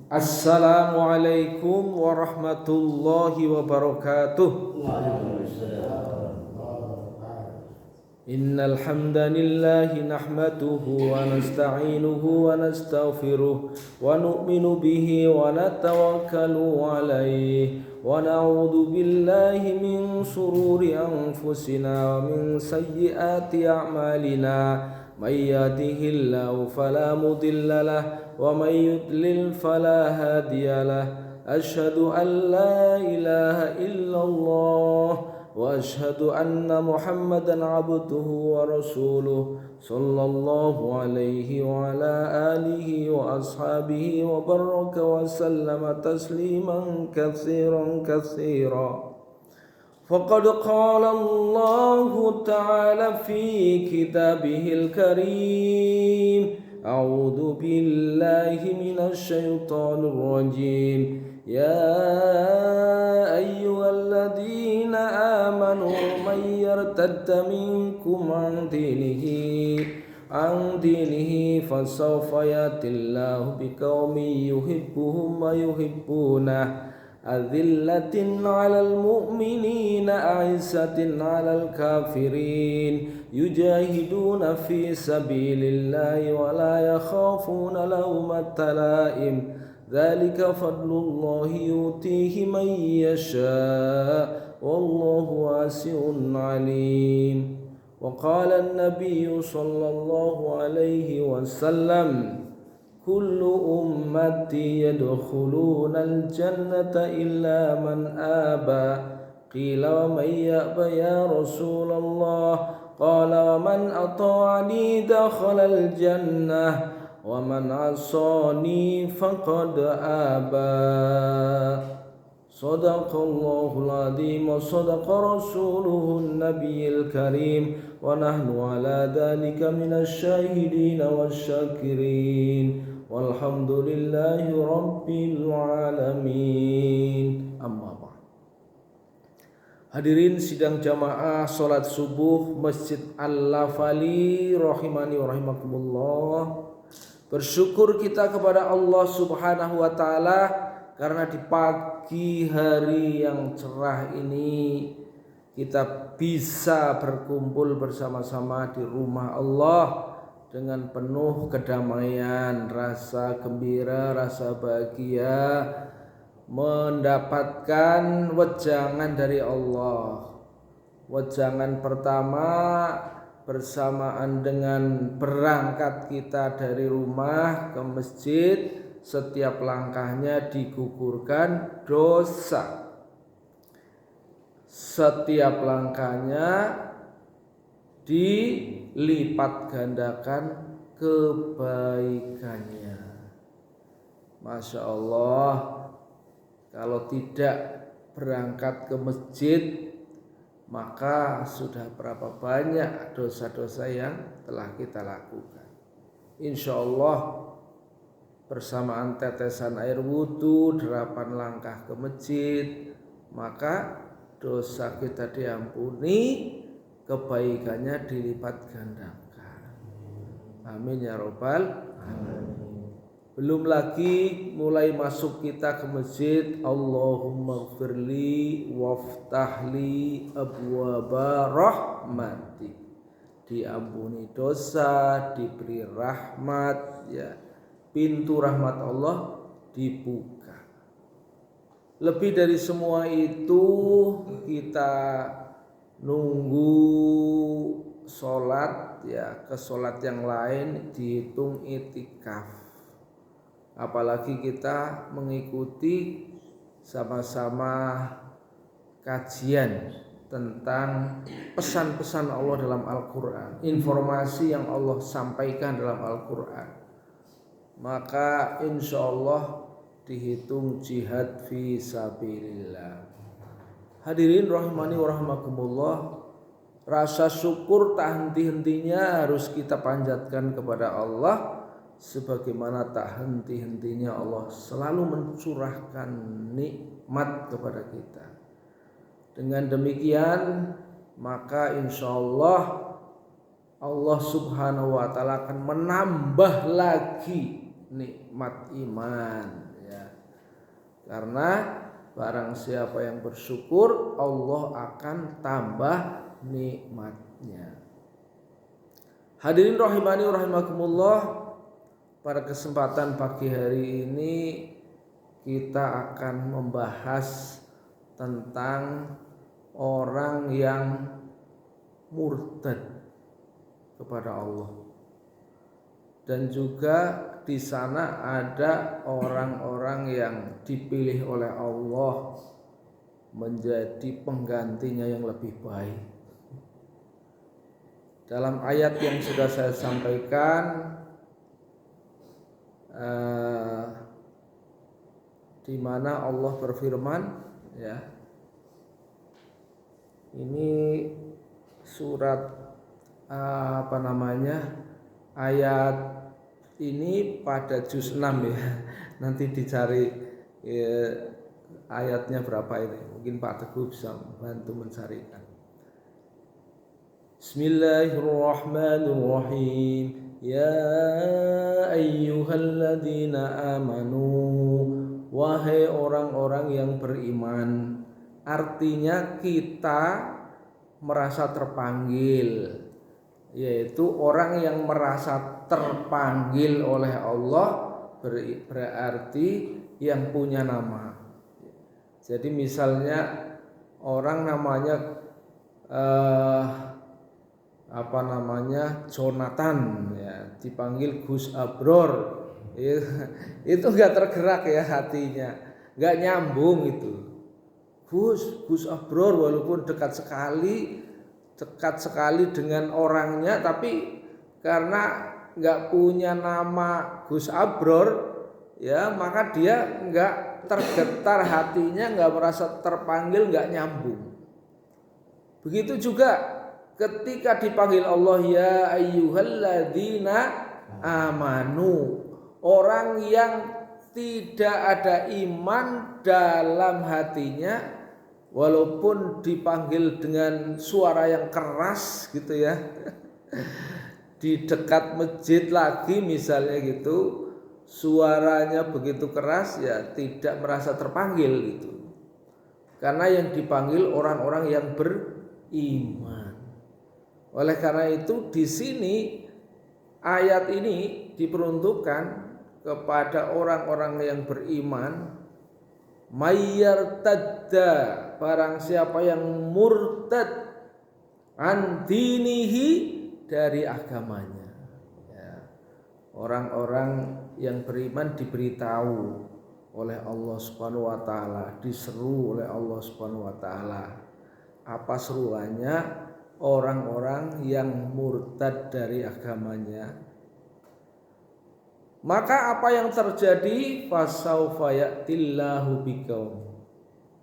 Assalamualaikum warahmatullahi wabarakatuh. Innal hamdalillahi nahmaduhu wa nasta'inuhu wa nastaghfiruh wa nu'minu bihi wa natawakkalu alayhi wa na'udzu billahi min shururi anfusina wa min sayyiati a'malina. May yahdihillahu fala mudilla lahu wa may yudlil fala hadiya lahu. Asyhadu an la ilaha illallah wa asyhadu anna Muhammadan abduhu wa rasuluh sallallahu alaihi wa ala alihi wa ashabihi wa baraka wa sallama tasliman katsiran katsira. Faqad qala Allah ta'ala fi kitabihil karim. A'udzu billahi minasy syaithanir rajim. Ya ayyuhalladzina amanu may yartadda minkum an dinihi fasawfa yatillahu biqaumin yuhibbuhum wa yuhibbunah. Adzillatin 'alal mu'minina a'izzatin 'alal kafirin yujahiduna fi sabilillahi wa la yakhafuna lawmata laim. Dzalika fadlullahi yutihi man yasha wallahu wasi'un 'alim. Wa qala an-nabiyyu sallallahu alaihi wasallam kullu ummati yadkhulunal jannata illa man aba. Qila wa man ya'ba ya Rasulullah? Qala wa man ata'ani dakhalal jannah wa man 'asani faqad aba. Sadaqallahul azim wa sadaqa rasuluhun nabiyil karim wa nahnu ala dhalika minasy syahidin wasyakirin. Walhamdulillahi rabbil alamin. Amma ba'd. Hadirin sidang jamaah salat subuh Masjid Al-Lafali rahimani wa rahimakumullah. Bersyukur kita kepada Allah Subhanahu wa taala karena di pagi hari yang cerah ini kita bisa berkumpul bersama-sama di rumah Allah dengan penuh kedamaian, rasa gembira, rasa bahagia, mendapatkan wejangan dari Allah. Wejangan pertama bersamaan dengan berangkat kita dari rumah ke masjid, setiap langkahnya digugurkan dosa. Setiap langkahnya dilipat gandakan kebaikannya. Masya Allah, kalau tidak berangkat ke masjid, maka sudah berapa banyak dosa-dosa yang telah kita lakukan. Insya Allah bersamaan tetesan air wudhu, 8 langkah ke masjid, maka dosa kita diampuni, kebaikannya dilipat gandakan. Amin ya robbal alamin. Belum lagi mulai masuk kita ke masjid, Allahumma gfirli waftahli abwaba rahmatik. Diampuni dosa, diberi rahmat, ya. Pintu rahmat Allah dibuka. Lebih dari semua itu, kita nunggu sholat, ya, ke sholat yang lain dihitung itikaf. Apalagi kita mengikuti sama-sama kajian tentang pesan-pesan Allah dalam Al-Quran, informasi yang Allah sampaikan dalam Al-Quran, maka insya Allah dihitung jihad fi sabilillah. Hadirin rahimani wa rahimakumullah, rasa syukur tak henti-hentinya harus kita panjatkan kepada Allah, sebagaimana tak henti-hentinya Allah selalu mencurahkan nikmat kepada kita. Dengan demikian maka insya Allah Allah subhanahu wa ta'ala akan menambah lagi nikmat iman, ya. Karena barang siapa yang bersyukur, Allah akan tambah nikmatnya. Hadirin rahimani rahimakumullah, pada kesempatan pagi hari ini kita akan membahas tentang orang yang murtad kepada Allah. Dan juga di sana ada orang-orang yang dipilih oleh Allah menjadi penggantinya yang lebih baik. Dalam ayat yang sudah saya sampaikan, di mana Allah berfirman, ya, ini surat ayat ini pada juz 6 ya. Nanti dicari ayatnya berapa ini. Mungkin Pak Teguh bisa bantu mencarikan. Bismillahirrahmanirrahim. Ya ayyuhalladzina amanu, wahai orang-orang yang beriman. Artinya kita merasa terpanggil, yaitu orang yang merasa terpanggil oleh Allah berarti yang punya nama. Jadi misalnya orang namanya Jonathan, ya, dipanggil Gus Abror, itu nggak tergerak ya hatinya, nggak nyambung itu. Gus Abror walaupun dekat sekali dengan orangnya, tapi karena nggak punya nama Gus Abror, ya, maka dia nggak tergetar hatinya, nggak merasa terpanggil, nggak nyambung. Begitu juga ketika dipanggil Allah, ya ayyuhalladzina amanu, orang yang tidak ada iman dalam hatinya, walaupun dipanggil dengan suara yang keras gitu ya, di dekat masjid lagi misalnya gitu, suaranya begitu keras, ya tidak merasa terpanggil gitu. Karena yang dipanggil orang-orang yang beriman. Oleh karena itu di sini ayat ini diperuntukkan kepada orang-orang yang beriman. Mayyartadda, barang siapa yang murtad, an dinihi, dari agamanya, ya. Orang-orang yang beriman diberitahu oleh Allah Subhanahu wa taala, diseru oleh Allah Subhanahu wa taala. Apa seruannya? Orang-orang yang murtad dari agamanya. Maka apa yang terjadi? Fasaufa ya'tillahu biqaum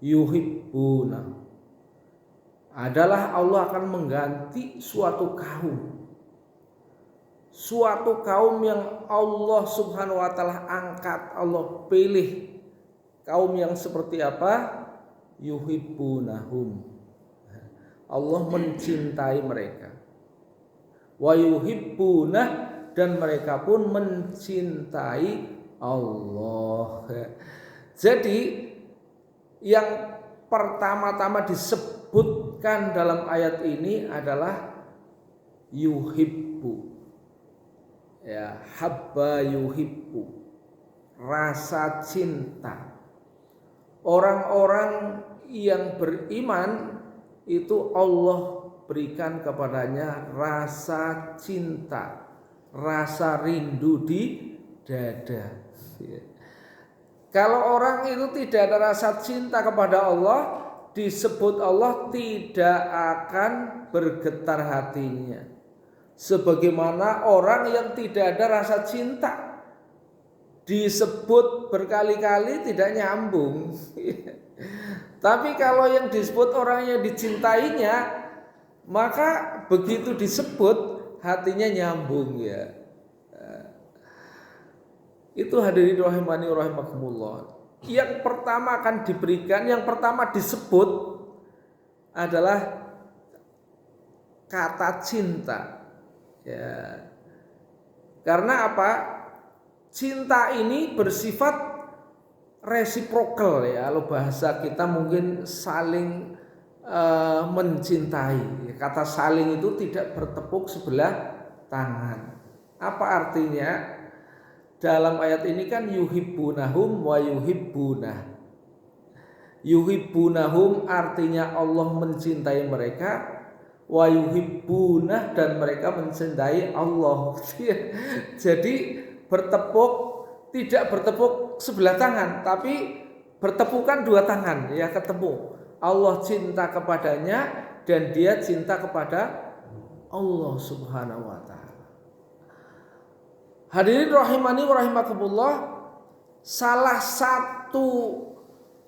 yuhibbuna, adalah Allah akan mengganti suatu kaum yang Allah Subhanahu wa taala angkat, Allah pilih. Kaum yang seperti apa? Yuhibbunahum, Allah mencintai mereka. Wa yuhibbunah, dan mereka pun mencintai Allah. Jadi yang pertama-tama disebutkan dalam ayat ini adalah yuhibbu, ya, habba yuhibbu, rasa cinta. Orang-orang yang beriman itu Allah berikan kepadanya rasa cinta, rasa rindu di dada. Kalau orang itu tidak ada rasa cinta kepada Allah, disebut Allah tidak akan bergetar hatinya. Sebagaimana orang yang tidak ada rasa cinta, disebut berkali-kali tidak nyambung. Tapi kalau yang disebut orang yang dicintainya, maka begitu disebut hatinya nyambung, ya. Itu hadirin rahimani rahimakumullah. Yang pertama akan diberikan, yang pertama disebut adalah kata cinta, ya. Karena apa? Cinta ini bersifat reciprocal ya, kalau bahasa kita mungkin saling mencintai. Kata saling itu tidak bertepuk sebelah tangan. Apa artinya? Dalam ayat ini kan yuhibbunahum wa yuhibbunah. Yuhibbunahum artinya Allah mencintai mereka, wa yuhibbunah dan mereka mencintai Allah. Jadi bertepuk, tidak bertepuk sebelah tangan, tapi bertepukan dua tangan ya, ketemu. Allah cinta kepadanya dan dia cinta kepada Allah Subhanahu wa taala. Hadirin rahimani wa rahimakumullah, salah satu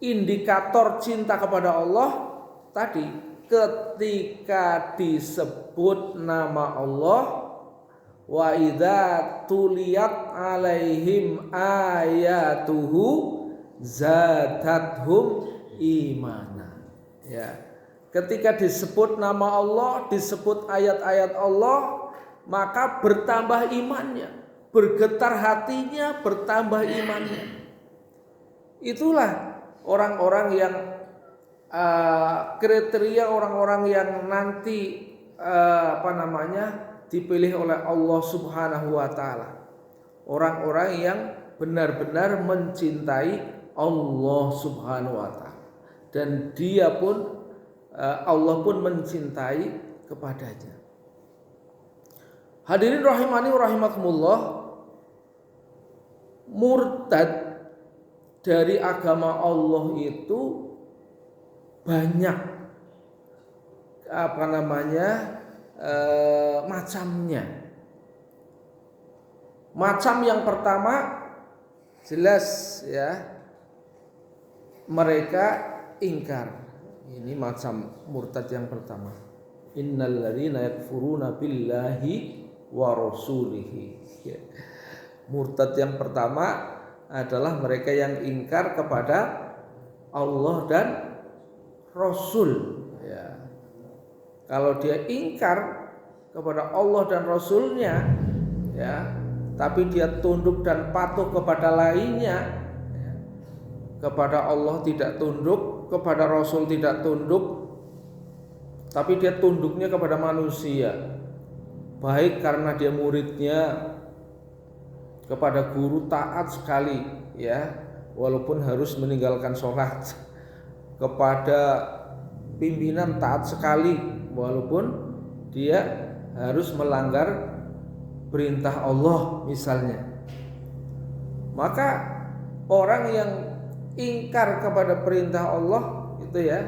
indikator cinta kepada Allah tadi ketika disebut nama Allah, wa idza tuliyat alaihim ayatuhu zadathum imana. Ya, ketika disebut nama Allah, disebut ayat-ayat Allah, maka bertambah imannya, bergetar hatinya, bertambah imannya. Itulah orang-orang yang kriteria orang-orang yang nanti dipilih oleh Allah Subhanahu wa taala. Orang-orang yang benar-benar mencintai Allah Subhanahu wa taala. Dan dia pun Allah pun mencintai kepadanya. Hadirin rahimani wa rahimakumullah, murtad dari agama Allah itu banyak macamnya. Macam yang pertama jelas ya, mereka ingkar. Ini macam murtad yang pertama. Innal ladzina yakfuruna billahi wa rasulihi. Murtad yang pertama adalah mereka yang ingkar kepada Allah dan Rasul ya. Kalau dia ingkar kepada Allah dan Rasulnya ya, tapi dia tunduk dan patuh kepada lainnya ya, kepada Allah tidak tunduk, kepada Rasul tidak tunduk, tapi dia tunduknya kepada manusia, baik karena dia muridnya, kepada guru taat sekali ya, walaupun harus meninggalkan sholat, kepada pimpinan taat sekali walaupun dia harus melanggar perintah Allah misalnya. Maka orang yang ingkar kepada perintah Allah itu ya,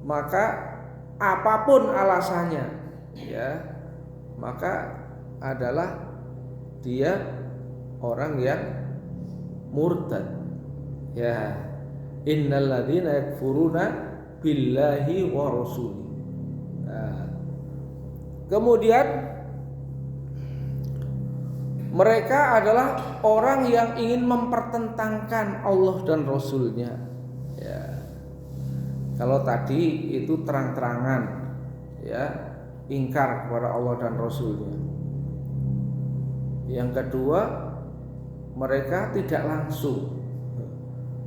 maka apapun alasannya ya, maka adalah dia orang yang murtad ya. Innal ladzina yakfuruna billahi wa rasuli. Kemudian mereka adalah orang yang ingin mempertentangkan Allah dan Rasulnya ya. Kalau tadi itu terang-terangan ya, ingkar kepada Allah dan Rasulnya. Yang kedua, mereka tidak langsung,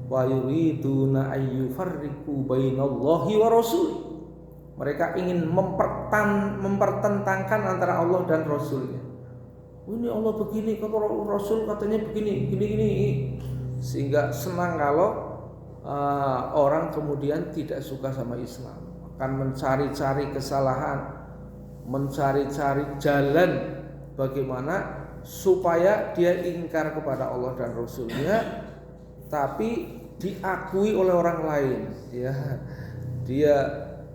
wa yuriduna ayyufarriqu bainallahi wa rasul. Mereka ingin mempertentangkan antara Allah dan Rasulnya. Ini Allah begini, kalau Rasul katanya begini, gini. Sehingga senang kalau orang kemudian tidak suka sama Islam, akan mencari-cari kesalahan, mencari-cari jalan bagaimana supaya dia ingkar kepada Allah dan Rasulnya, tapi diakui oleh orang lain ya. Dia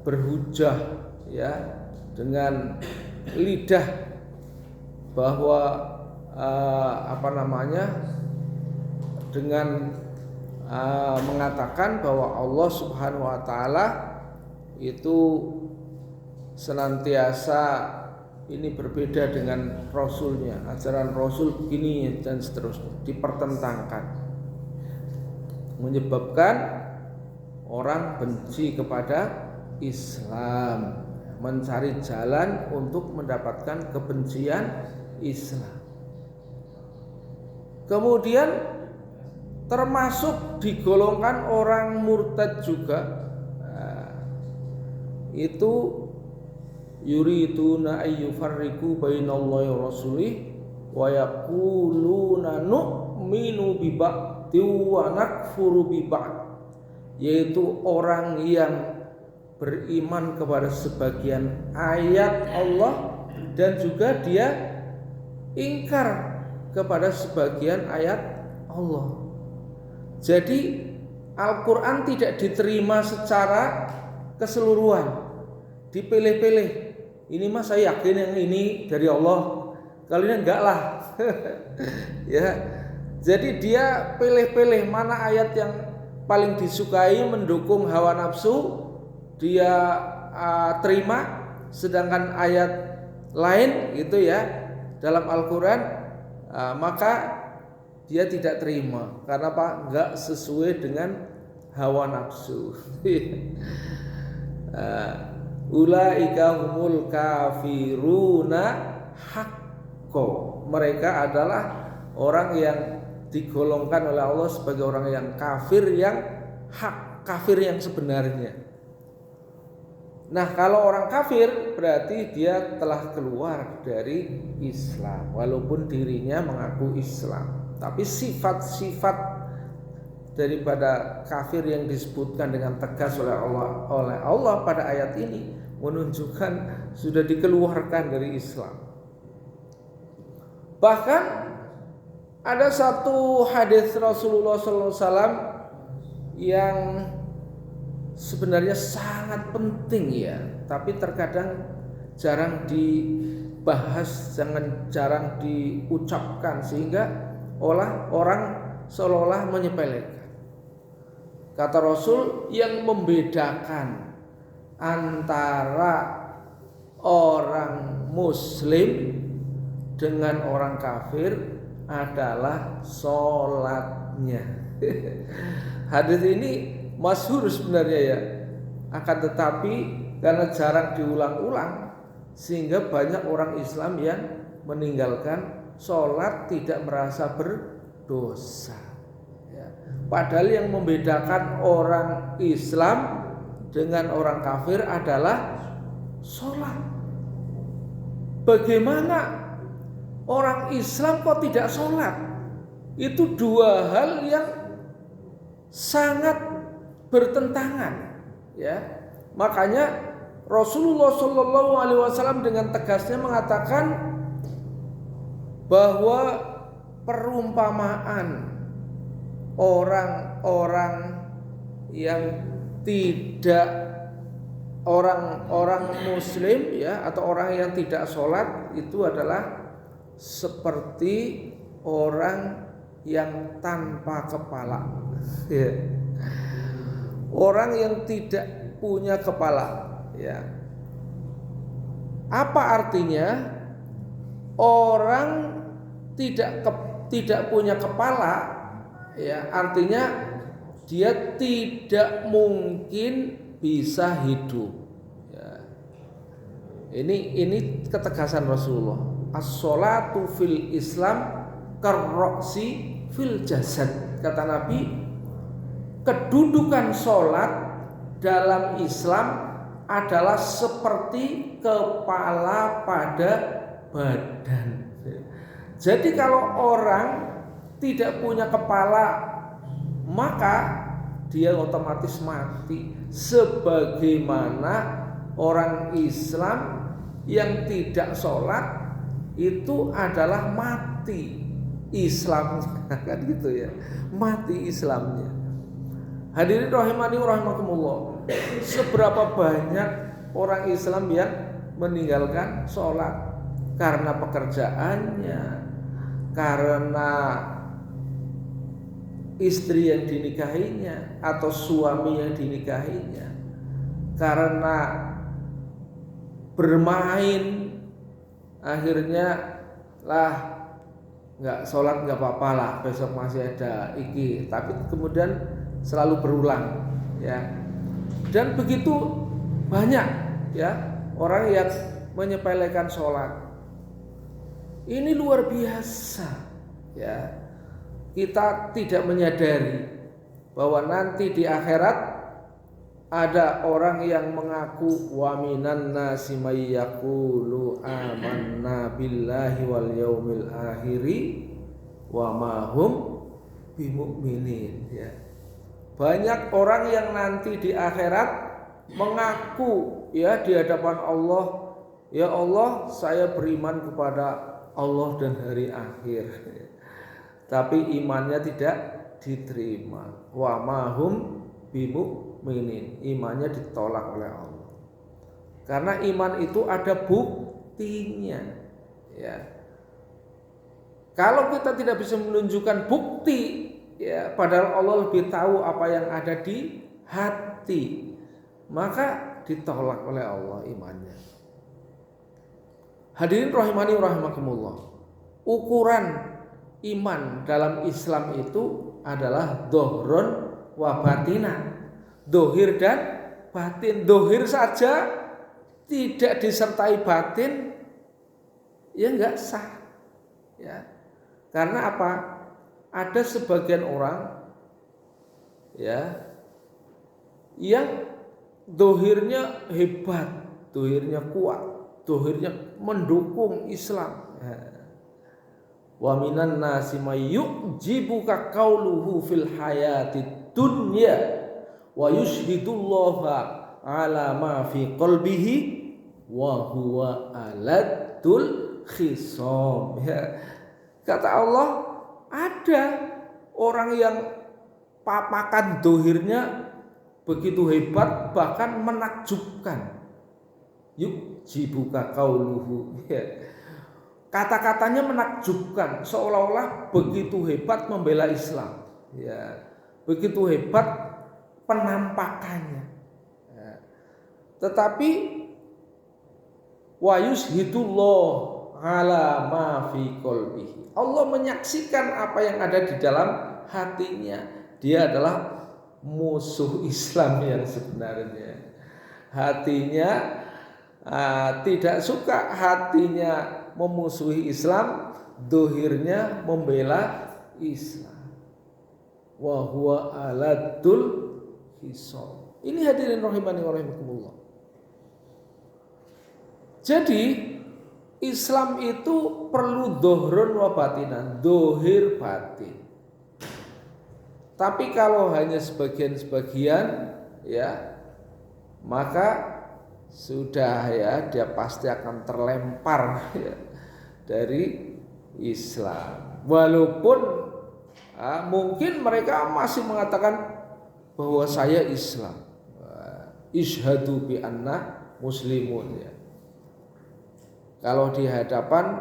berhujah ya dengan lidah bahwa dengan mengatakan bahwa Allah Subhanahu wa taala itu senantiasa ini berbeda dengan Rasulnya, ajaran Rasul begini dan seterusnya, dipertentangkan, menyebabkan orang benci kepada Islam, mencari jalan untuk mendapatkan kebencian Islam. Kemudian termasuk digolongkan orang murtad juga. Itu yuriduna ayyufarriqu bainallahi wa rasulih wa yaquluna nu'minu bi ba'di wa nakfuru bi ba'd, yaitu orang yang beriman kepada sebagian ayat Allah dan juga dia ingkar kepada sebagian ayat Allah. Jadi Al-Quran tidak diterima secara keseluruhan, dipilih-pilih. Ini mas saya yakin yang ini dari Allah, kalau ini enggak lah. Ya, jadi dia pilih-pilih mana ayat yang paling disukai, mendukung hawa nafsu, dia terima, sedangkan ayat lain gitu ya dalam Al-Quran maka dia tidak terima. Karena apa? Enggak sesuai dengan hawa nafsu. Ulaika humul kafiruna haqqo, mereka adalah orang yang digolongkan oleh Allah sebagai orang yang kafir yang hak, kafir yang sebenarnya. Nah, kalau orang kafir berarti dia telah keluar dari Islam walaupun dirinya mengaku Islam. Tapi sifat-sifat daripada kafir yang disebutkan dengan tegas oleh Allah pada ayat ini menunjukkan sudah dikeluarkan dari Islam. Bahkan ada satu hadis Rasulullah SAW yang sebenarnya sangat penting ya, tapi terkadang jarang dibahas, jarang diucapkan sehingga orang seolah-olah menyepelekan. Kata Rasul, yang membedakan antara orang muslim dengan orang kafir adalah sholatnya. Hadis ini masyhur sebenarnya ya, akan tetapi karena jarang diulang-ulang sehingga banyak orang Islam yang meninggalkan sholat tidak merasa berdosa ya. Padahal yang membedakan orang Islam dengan orang kafir adalah sholat. Bagaimana orang Islam kok tidak sholat? Itu dua hal yang sangat bertentangan ya. Makanya Rasulullah SAW dengan tegasnya mengatakan bahwa perumpamaan orang-orang yang tidak orang muslim ya, atau orang yang tidak sholat itu adalah seperti orang yang tanpa kepala ya. Orang yang tidak punya kepala ya. Apa artinya? Orang tidak punya kepala ya, artinya dia tidak mungkin bisa hidup ya. Ini ketegasan Rasulullah. As-sholatu fil Islam karroksi fil jasad. Kata Nabi, kedudukan sholat dalam Islam adalah seperti kepala pada badan. Jadi kalau orang tidak punya kepala maka dia otomatis mati, sebagaimana orang Islam yang tidak sholat itu adalah mati Islamnya, kan gitu ya, mati Islamnya. Hadirin rahimani rahimakumullah, seberapa banyak orang Islam yang meninggalkan sholat karena pekerjaannya, karena istri yang dinikahinya atau suami yang dinikahinya, karena bermain, akhirnya lah nggak sholat nggak apa-apa lah, besok masih ada iki, tapi kemudian selalu berulang ya. Dan begitu banyak ya orang yang menyepelekan sholat. Ini luar biasa ya. kita tidak menyadari bahwa nanti di akhirat ada orang yang mengaku wa minan nasi may yaqulu amanna billahi wal yaumil akhiri wa ma hum bimu'minin, ya. Banyak orang yang nanti di akhirat mengaku, ya, di hadapan Allah, ya Allah, saya beriman kepada Allah dan hari akhir, tapi imannya tidak diterima. Wa mahum bimu'minin, imannya ditolak oleh Allah. Karena iman itu ada buktinya, ya. Kalau kita tidak bisa menunjukkan bukti, ya, padahal Allah lebih tahu apa yang ada di hati, maka ditolak oleh Allah imannya. Hadirin rahimani rahimakumullah. Ukuran iman dalam Islam itu adalah dohron wa batina, dohir dan batin. Dohir saja tidak disertai batin, ya enggak sah, ya. Karena apa? Ada sebagian orang, ya, yang dohirnya hebat, dohirnya kuat, dohirnya mendukung Islam. Wa minan nasi may yu'jibuka qauluhu fil hayati dunya wa yushhidullaha ala ma fi qalbihi wa huwa aladul khisam. Ya. Kata Allah, ada orang yang papakan dohirnya begitu hebat, bahkan menakjubkan. Yu'jibuka qauluhu. Ya. Kata-katanya menakjubkan, seolah-olah begitu hebat membela Islam, ya, begitu hebat penampakannya, ya. Tetapi wa yushhidullah ala ma fi qalbihi, Allah menyaksikan apa yang ada di dalam hatinya. Dia adalah musuh Islam yang sebenarnya. Hatinya tidak suka, hatinya memusuhi Islam, dohirnya membela Islam. Wa huwa aladul hisab. Ini hadirin rahimani wa rahimakumullah. Jadi Islam itu perlu dohron wa batinan, dohir batin. Tapi kalau hanya sebagian-sebagian, ya, maka sudah, ya, dia pasti akan terlempar, ya, dari Islam. Walaupun mungkin mereka masih mengatakan bahwa saya Islam, ishadu bi anna muslimun, ya. Kalau di hadapan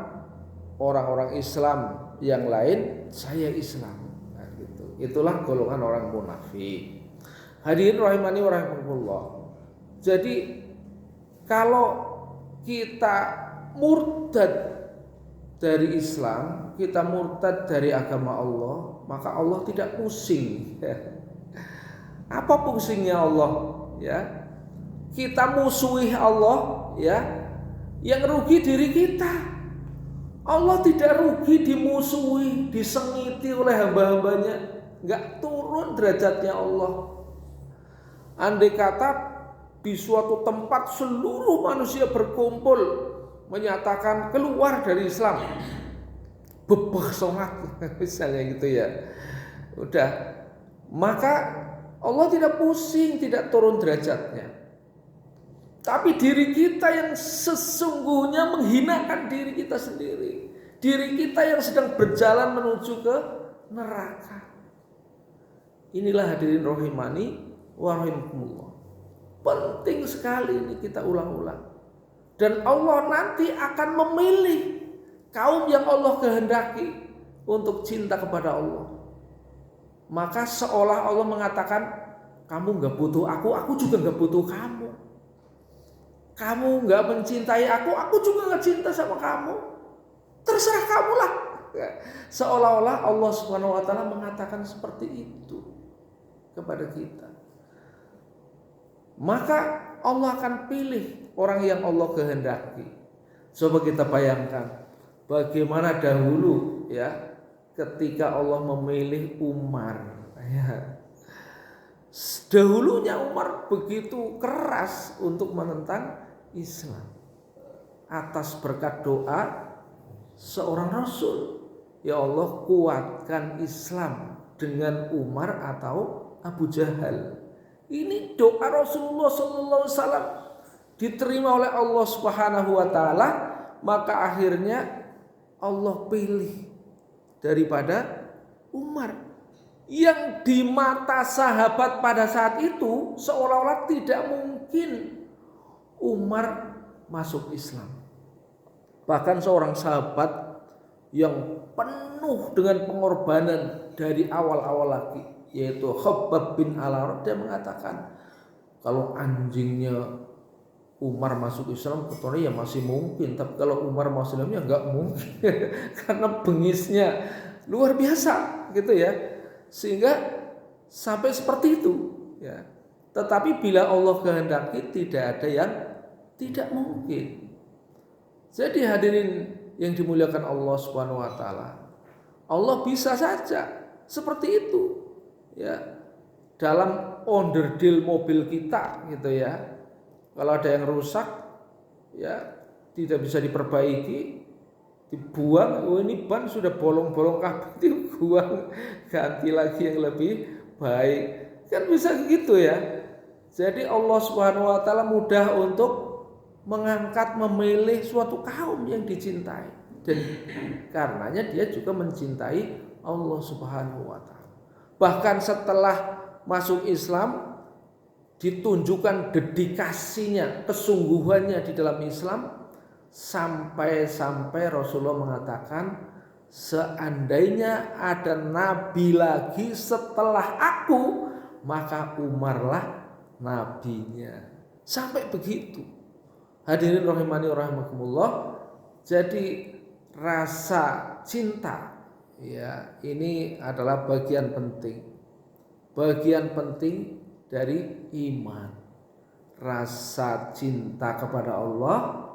orang-orang Islam yang lain, saya Islam, nah, gitu. Itulah golongan orang munafik. Hadirin rahimani wa rahimakumullah. Jadi kalau kita murtad dari Islam, kita murtad dari agama Allah, maka Allah tidak pusing. Apa pusingnya Allah? Ya, kita musuhi Allah, ya, yang rugi diri kita. Allah tidak rugi dimusuhi, disengiti oleh hamba-hambanya, nggak turun derajatnya Allah. Andai kata di suatu tempat seluruh manusia berkumpul menyatakan keluar dari Islam, bebah sholat, misalnya gitu, ya, udah, maka Allah tidak pusing, tidak turun derajatnya. Tapi diri kita yang sesungguhnya menghinakan diri kita sendiri, diri kita yang sedang berjalan menuju ke neraka. Inilah hadirin rahimani wa rahimakumullah. Penting sekali ini kita ulang-ulang. Dan Allah nanti akan memilih kaum yang Allah kehendaki untuk cinta kepada Allah. Maka seolah Allah mengatakan, kamu gak butuh aku juga gak butuh kamu. Kamu gak mencintai aku juga gak cinta sama kamu. Terserah kamulah. Seolah-olah Allah Subhanahu wa ta'ala mengatakan seperti itu kepada kita. Maka Allah akan pilih orang yang Allah kehendaki. Coba kita bayangkan bagaimana dahulu, ya, ketika Allah memilih Umar. Ya. Dahulunya Umar begitu keras untuk menentang Islam atas berkat doa seorang Rasul. Ya Allah, kuatkan Islam dengan Umar atau Abu Jahal. Ini doa Rasulullah SAW diterima oleh Allah Subhanahu wa taala, maka akhirnya Allah pilih daripada Umar yang di mata sahabat pada saat itu seolah-olah tidak mungkin Umar masuk Islam. Bahkan seorang sahabat yang penuh dengan pengorbanan dari awal-awal lagi, yaitu Khabbab bin Al-Arat, dia mengatakan kalau anjingnya Umar masuk Islam kecuali ya masih mungkin, tapi kalau Umar masuk Islam ya nggak mungkin karena bengisnya luar biasa gitu ya, sehingga sampai seperti itu ya. Tetapi bila Allah kehendaki tidak ada yang tidak mungkin. Jadi hadirin yang dimuliakan Allah Subhanahu wa taala, Allah bisa saja seperti itu ya. Dalam onderdil mobil kita gitu ya, kalau ada yang rusak ya tidak bisa diperbaiki, dibuang, oh ini ban sudah bolong-bolong kabel, dibuang, ganti lagi yang lebih baik, kan bisa gitu ya. Jadi Allah Subhanahu wa taala mudah untuk mengangkat, memilih suatu kaum yang dicintai, dan karenanya dia juga mencintai Allah Subhanahu wa taala. Bahkan setelah masuk Islam ditunjukkan dedikasinya, kesungguhannya di dalam Islam, sampai Rasulullah mengatakan, seandainya ada nabi lagi setelah aku, maka Umarlah nabinya. Sampai begitu. Hadirin rahimani rahimakumullah. Jadi rasa cinta ya, ini adalah bagian penting dari iman. Rasa cinta kepada Allah,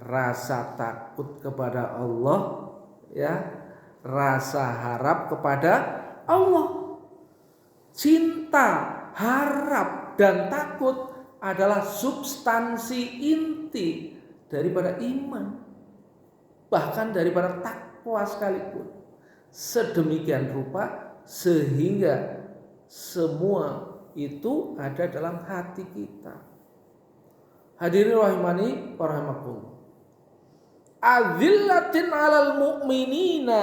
rasa takut kepada Allah ya, rasa harap kepada Allah. Cinta, harap dan takut adalah substansi inti daripada iman, bahkan daripada takwa sekalipun. Sedemikian rupa sehingga semua itu ada dalam hati kita. Hadirin rahimani wa rahimakumullah. Azillatin 'alal mu'minina,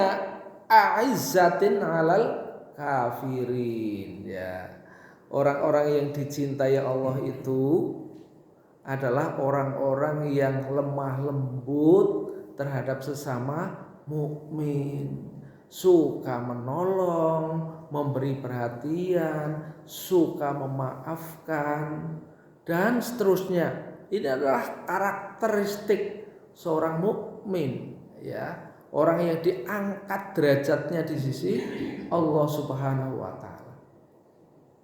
a'izzatin 'alal kafirin ya. Orang-orang yang dicintai Allah itu adalah orang-orang yang lemah lembut terhadap sesama mukmin, suka menolong, memberi perhatian, suka memaafkan, dan seterusnya. Ini adalah karakteristik seorang mukmin ya, orang yang diangkat derajatnya di sisi Allah Subhanahu wa taala.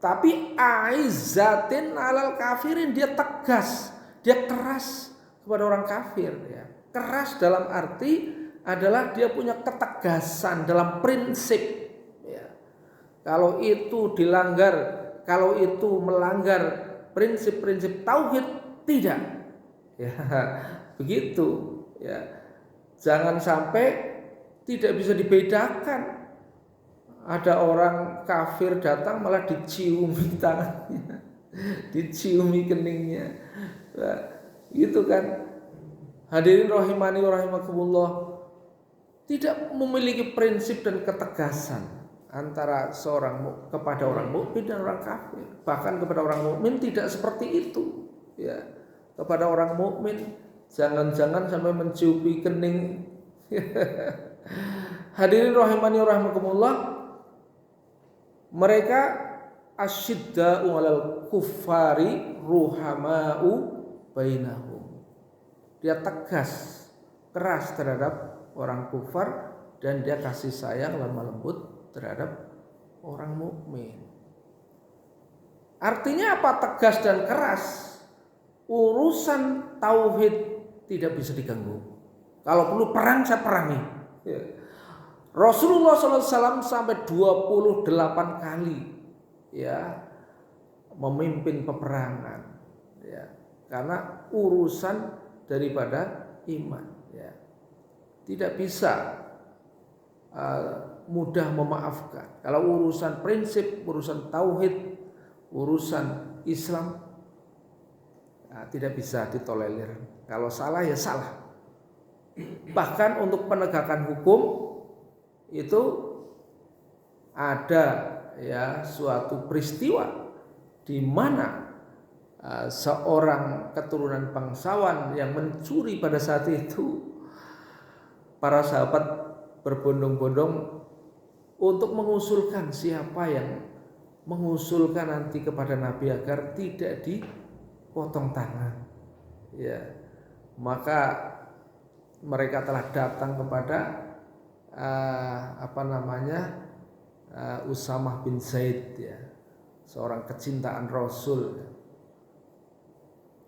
Tapi aizzatin 'alal kafirin, dia tegas, dia keras kepada orang kafir ya. Keras dalam arti adalah dia punya ketegasan dalam prinsip ya. Kalau itu dilanggar, kalau itu melanggar prinsip-prinsip tauhid, tidak ya. Begitu ya. Jangan sampai tidak bisa dibedakan. Ada orang kafir datang malah diciumi tangannya, diciumi keningnya. Nah, gitu kan. Hadirin rahimani wa rahimakumullah, tidak memiliki prinsip dan ketegasan antara seorang kepada orang mukmin dan orang kafir. Bahkan kepada orang mukmin tidak seperti itu. Ya, kepada orang mukmin jangan-jangan sampai menciumi kening. Hadirin rahimani wa rahimakumullah, mereka asyidda'u 'alal kuffari ruhama'u bainahum. Dia tegas, keras terhadap orang kufar, dan dia kasih sayang lemah lembut terhadap orang mukmin. Artinya apa tegas dan keras? Urusan tauhid tidak bisa diganggu. Kalau perlu perang, saya perangi. Ya. Rasulullah SAW sampai 28 kali ya memimpin peperangan ya, karena urusan daripada iman ya. Tidak bisa mudah memaafkan. Kalau urusan prinsip, urusan tauhid, urusan Islam tidak bisa ditolerir. Kalau salah ya salah. Bahkan untuk penegakan hukum itu ada ya suatu peristiwa di mana seorang keturunan bangsawan yang mencuri pada saat itu, para sahabat berbondong-bondong untuk mengusulkan siapa yang mengusulkan nanti kepada Nabi agar tidak dipotong tangan. Ya, maka mereka telah datang kepada Usamah bin Zaid ya, seorang kecintaan Rasul,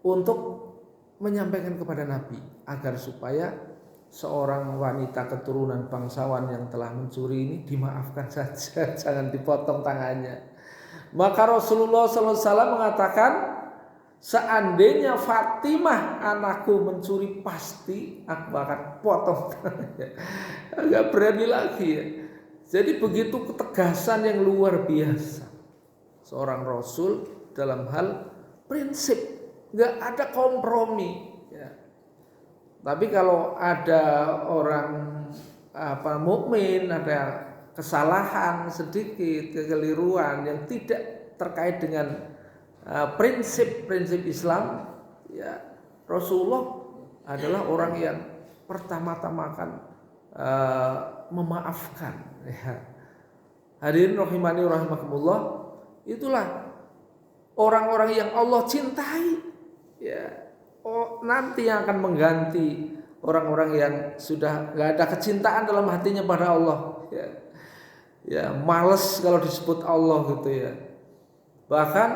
untuk menyampaikan kepada Nabi agar supaya seorang wanita keturunan bangsawan yang telah mencuri ini dimaafkan saja, jangan dipotong tangannya. Maka Rasulullah SAW mengatakan, seandainya Fatimah anakku mencuri, pasti aku akan potong tangannya. Agak berani lagi ya. Jadi begitu ketegasan yang luar biasa seorang Rasul dalam hal prinsip, nggak ada kompromi ya. Tapi kalau ada orang mukmin, ada kesalahan sedikit, kekeliruan yang tidak terkait dengan prinsip-prinsip Islam ya, Rasulullah adalah orang yang pertama-tama akan memaafkan ya. Hadirin rahimani rahimakumullah, itulah orang-orang yang Allah cintai ya. Nanti yang akan mengganti orang-orang yang sudah nggak ada kecintaan dalam hatinya pada Allah ya. Ya, males kalau disebut Allah gitu ya. Bahkan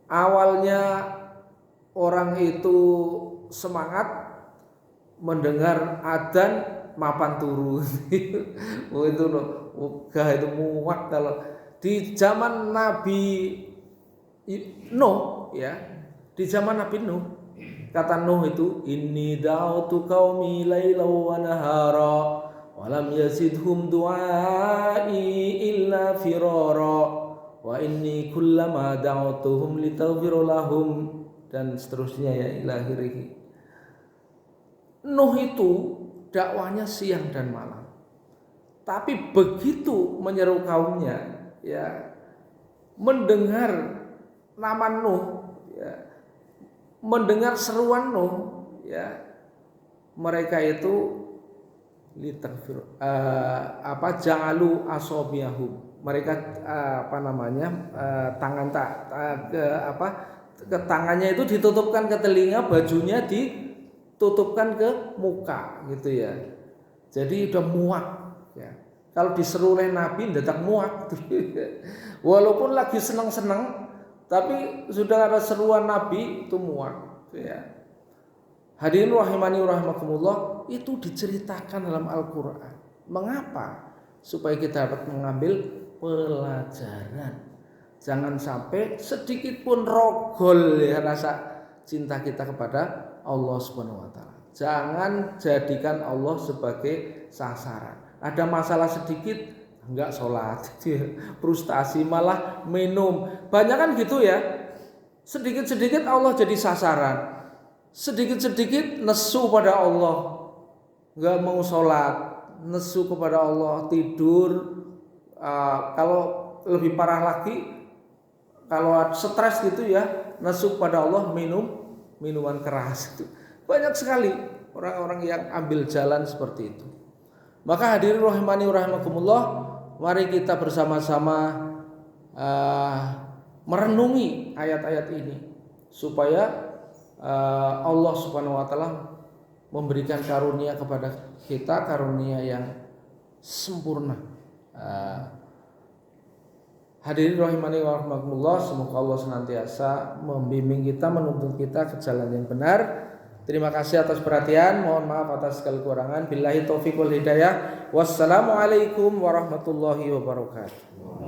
awalnya orang itu semangat mendengar adzan mapan turu. Oh itu loh, itu muak kalau di zaman Nabi Nuh ya. Di zaman Nabi Nuh, kata Nuh itu, inni da'utu qaumi lailan wa nahara wa lam yazidhum du'ai illa firara wa inni kullama da'utuhum litaghfira lahum, dan seterusnya ya ila akhirih. Nuh itu dakwahnya siang dan malam. Tapi begitu menyeru kaumnya ya, mendengar nama Nuh ya, mendengar seruan Nuh ya, mereka itu ja'alu asobiyahum, mereka tangannya itu ditutupkan ke telinga, bajunya ditutupkan ke muka gitu ya. Jadi udah muak ya. Kalau diseru oleh Nabi datang muak walaupun lagi senang-senang, tapi sudah ada seruan Nabi itu muak ya. Hadirin rahimani rahimakumullah, itu diceritakan dalam Al-Qur'an. Mengapa? Supaya kita dapat mengambil pelajaran. Jangan sampai sedikit pun rogol ya rasa cinta kita kepada Allah Subhanahu wa taala. Jangan jadikan Allah sebagai sasaran. Ada masalah sedikit enggak sholat, frustasi malah minum. Banyak kan gitu ya. Sedikit-sedikit Allah jadi sasaran. Sedikit-sedikit nesu pada Allah, enggak mau sholat, nesu kepada Allah, tidur. Kalau lebih parah lagi, kalau stres gitu ya, nesu pada Allah, minum minuman keras. Itu banyak sekali orang-orang yang ambil jalan seperti itu. Maka hadirin rahimani rahimakumullah, mari kita bersama-sama merenungi ayat-ayat ini supaya Allah Subhanahu wa taala memberikan karunia kepada kita, karunia yang sempurna. Hadirin rahimani rahimakumullah, semoga Allah senantiasa membimbing kita, menuntun kita ke jalan yang benar Terima kasih atas perhatian. Mohon maaf atas segala kekurangan. Billahi taufiq wal hidayah. Wassalamualaikum warahmatullahi wabarakatuh.